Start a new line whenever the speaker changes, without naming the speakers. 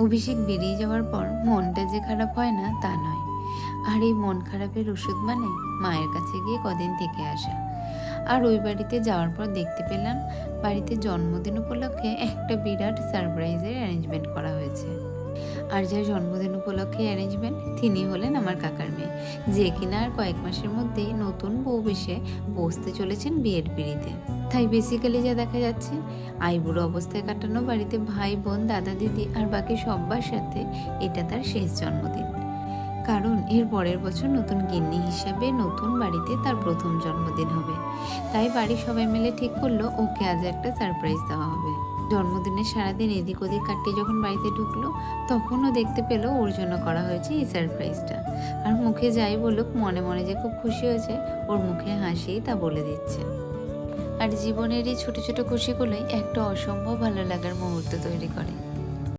অভিষেক বেরিয়ে যাওয়ার পর মনটা যে খারাপ হয় না তা নয়। আর এই মন খারাপের ওষুধ মানে মায়ের কাছে গিয়ে কদিন থেকে আসা। আর ওই বাড়িতে যাওয়ার পর দেখতে পেলাম বাড়িতে জন্মদিন উপলক্ষে একটা বিরাট সারপ্রাইজের অ্যারেঞ্জমেন্ট করা হয়েছে। আর যার জন্মদিন উপলক্ষে অ্যারেঞ্জমেন্ট তিনি হলেন আমার কাকার মেয়ে, যে কিনা আর কয়েক মাসের মধ্যেই নতুন বউ বেশে বসতে চলেছেন বিয়ের পিঁড়িতে। তাই বেসিক্যালি যা দেখা যাচ্ছে, আইবুড়ো অবস্থায় কাটানো বাড়িতে ভাই বোন দাদা দিদি আর বাকি সবার সাথে এটা তার শেষ জন্মদিন। কারণ এর পরের বছর নতুন গিন্নি হিসাবে নতুন বাড়িতে তার প্রথম জন্মদিন হবে। তাই বাড়ির সবাই মিলে ঠিক করলো ওকে আজ একটা সারপ্রাইজ দেওয়া হবে। জন্মদিনের সারাদিন এদিক ওদিক কাটিয়ে যখন বাড়িতে ঢুকলো, তখনও দেখতে পেলো ওর জন্য করা হয়েছে এই সারপ্রাইজটা। আর মুখে যাই বলুক, মনে মনে যে খুব খুশি হয়েছে ওর মুখে হাসি তা বলে দিচ্ছে। আর জীবনের এই ছোট ছোট খুশিগুলোই একটা অসম্ভব ভালো লাগার মুহূর্ত তৈরি করে।